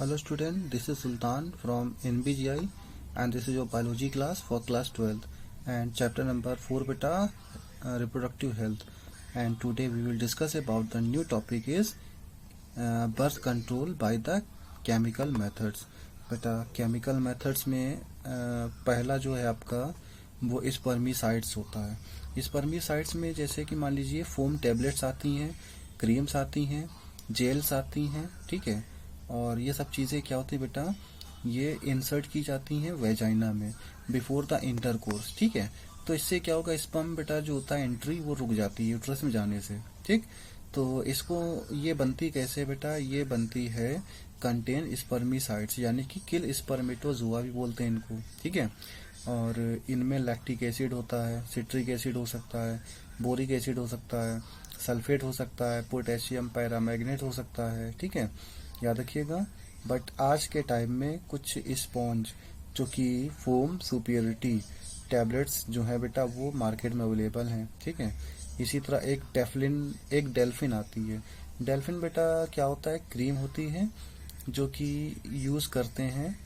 Hello student, this is Sultan from NBGI and this is your biology class for class 12th and chapter number 4 beta reproductive health, and today we will discuss about the new topic is birth control by the chemical methods। बेटा chemical methods में पहला जो है आपका वो स्पर्मिसाइड्स होता है। स्पर्मिसाइड्स में जैसे कि मान लीजिए फोम टेबलेट्स आती हैं, क्रीम्स आती हैं, जेल्स आती हैं, ठीक है। और ये सब चीज़ें क्या होती है बेटा, ये इंसर्ट की जाती हैं वेजाइना में बिफोर द इंटरकोर्स, ठीक है। तो इससे क्या होगा, स्पर्म बेटा जो होता है एंट्री वो रुक जाती है यूट्रस में जाने से, ठीक। तो इसको ये बनती कैसे बेटा, ये बनती है कंटेन स्पर्मिसाइड्स, यानी कि किल स्पर्मेटोजोआ भी बोलते हैं इनको, ठीक है। और इनमें लैक्टिक एसिड होता है, सिट्रिक एसिड हो सकता है, बोरिक एसिड हो सकता है, सल्फेट हो सकता है, पोटेशियम पैरामैग्नेट हो सकता है, ठीक है, याद रखिएगा। बट आज के टाइम में कुछ स्पॉन्ज जो कि फोम सुपीरियरिटी टैबलेट्स जो है बेटा वो मार्केट में अवेलेबल हैं, ठीक है। इसी तरह एक डेल्फिन आती है। डेल्फिन बेटा क्या होता है, क्रीम होती है जो कि यूज़ करते हैं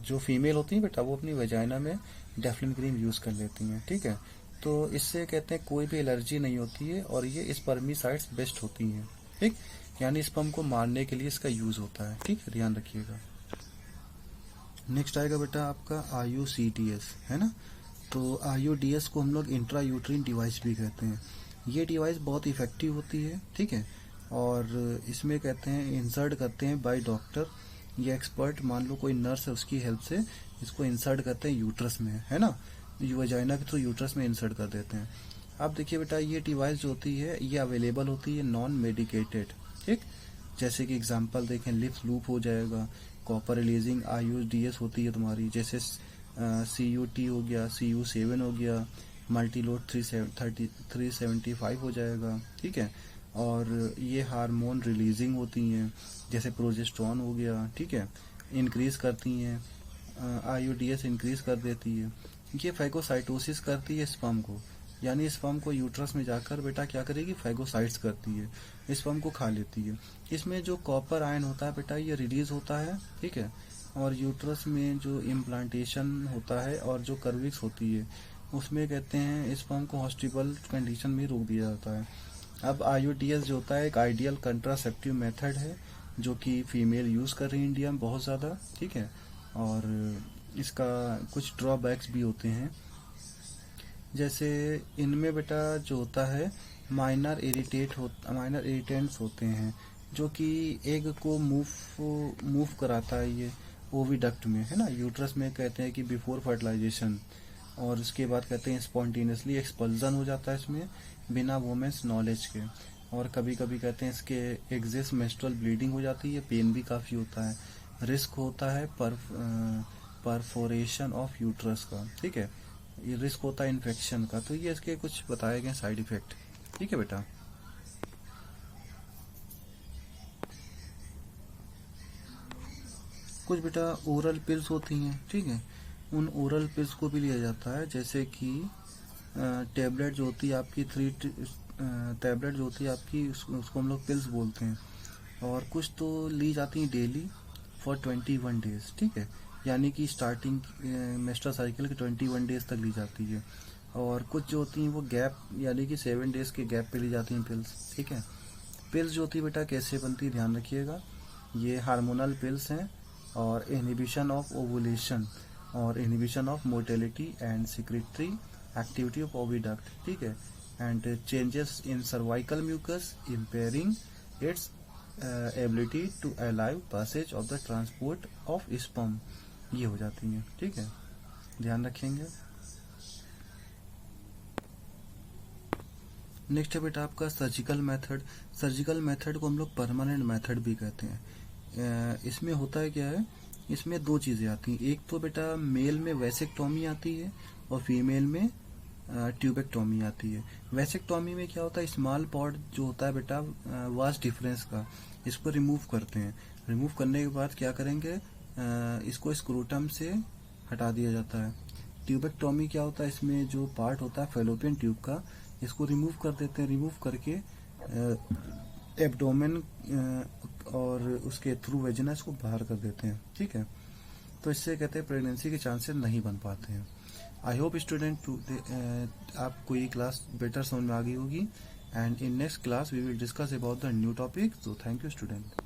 जो फीमेल होती है बेटा वो अपनी वेजाइना में डेल्फिन क्रीम यूज़ कर लेती हैं, ठीक है। तो इससे कहते हैं कोई भी एलर्जी नहीं होती है और ये स्पर्मिसाइड्स बेस्ट होती हैं, ठीक। यानी स्पर्म को मारने के लिए इसका यूज होता है, ठीक है, ध्यान रखिएगा। नेक्स्ट आएगा बेटा आपका IUCDS, है ना। तो IUDS को हम लोग इंट्रा यूट्रीन डिवाइस भी कहते हैं। ये डिवाइस बहुत इफेक्टिव होती है, ठीक है। और इसमें कहते हैं इंसर्ट करते हैं बाय डॉक्टर या एक्सपर्ट, मान लो कोई नर्स है उसकी हेल्प से इसको इंसर्ट करते हैं यूट्रस में, है ना, वजाइना के थ्रू यूट्रस में इंसर्ट कर देते हैं। अब देखिए बेटा ये डिवाइस जो होती है ये अवेलेबल होती है नॉन मेडिकेटेड, ठीक। जैसे कि एग्जांपल देखें, लिप्स लूप हो जाएगा, कॉपर रिलीजिंग IUDS होती है तुम्हारी, जैसे CUT हो गया, CU7 हो गया, मल्टीलोड 375 हो जाएगा, ठीक है। और ये हार्मोन रिलीजिंग होती हैं, जैसे प्रोजेस्टेरोन हो गया, ठीक है, इंक्रीज करती हैं, IUDS इंक्रीज कर देती है। ये फैगोसाइटोसिस करती है स्पर्म को, यानी स्पर्म को यूट्रस में जाकर बेटा क्या करेगी, फैगोसाइट्स करती है, स्पर्म को खा लेती है। इसमें जो कॉपर आयन होता है बेटा ये रिलीज होता है, ठीक है। और यूट्रस में जो इम्प्लांटेशन होता है और जो कर्विक्स होती है उसमें कहते हैं स्पर्म को हॉस्टिबल कंडीशन में रोक दिया जाता है। अब IUDS जो होता है एक आइडियल कंट्रासेप्टिव मेथड है जो कि फीमेल यूज कर रही है इंडिया में बहुत ज्यादा, ठीक है। और इसका कुछ ड्रॉबैक्स भी होते हैं, जैसे इनमें बेटा जो होता है माइनर इरिटेंट्स होते हैं जो कि एग को मूव कराता है ये ओविडक्ट में, है ना, यूट्रस में कहते हैं कि बिफोर फर्टिलाइजेशन, और उसके बाद कहते हैं स्पॉन्टेनियसली एक्सपल्जन हो जाता है इसमें बिना वोमेंस नॉलेज के। और कभी कभी कहते हैं इसके एग्जिस्ट मेंस्ट्रुअल ब्लीडिंग हो जाती है, पेन भी काफ़ी होता है, रिस्क होता है परफोरेशन ऑफ यूट्रस का, ठीक है, ये रिस्क होता है इन्फेक्शन का। तो ये इसके कुछ बताए गए साइड इफेक्ट, ठीक है बेटा। कुछ बेटा ओरल पिल्स होती हैं, ठीक है, उन ओरल पिल्स को भी लिया जाता है, जैसे कि टैबलेट जो होती है आपकी टैबलेट जो होती है आपकी उसको हम लोग पिल्स बोलते हैं। और कुछ तो ली जाती हैं डेली फॉर 21 डेज, ठीक है, यानी कि स्टार्टिंग मेंस्ट्रुअल साइकिल के 21 डेज तक ली जाती है। और कुछ जो होती हैं वो गैप यानी कि 7 डेज के गैप पे ली जाती हैं पिल्स, ठीक है। पिल्स जो होती है बेटा कैसे बनती है ध्यान रखिएगा, ये हार्मोनल पिल्स हैं और इनहिबिशन ऑफ ओवुलेशन और inhibition of motility and secretory activity of oviduct, ठीक है, and changes in cervical mucus impairing its ability to allow passage of the transport of sperm, ये हो जाती हैं, ठीक है, ध्यान रखेंगे। नेक्स्ट है बेटा आपका सर्जिकल मेथड। सर्जिकल मेथड को हम लोग परमानेंट मेथड भी कहते हैं। इसमें होता है क्या है, इसमें दो चीजें आती हैं, एक तो बेटा मेल में वैसेक्टोमी आती है और फीमेल में ट्यूबेक्टोमी आती है। वैसेक्टोमी में क्या होता है, स्मॉल पॉट जो होता है बेटा वास्ट डिफरेंस का, इसको रिमूव करते हैं। रिमूव करने के बाद क्या करेंगे, इसको स्क्रोटम से हटा दिया जाता है। ट्यूबेक्टोमी क्या होता है, इसमें जो पार्ट होता है फेलोपियन ट्यूब का इसको रिमूव कर देते हैं, रिमूव करके एब्डोमेन और उसके थ्रू वेजिना इसको बाहर कर देते हैं, ठीक है। तो इससे कहते हैं प्रेगनेंसी के चांसेस नहीं बन पाते हैं। आई होप स्टूडेंट आपको ये क्लास बेटर समझ में आ गई होगी, and in next class we will discuss about the new topic. तो थैंक यू स्टूडेंट।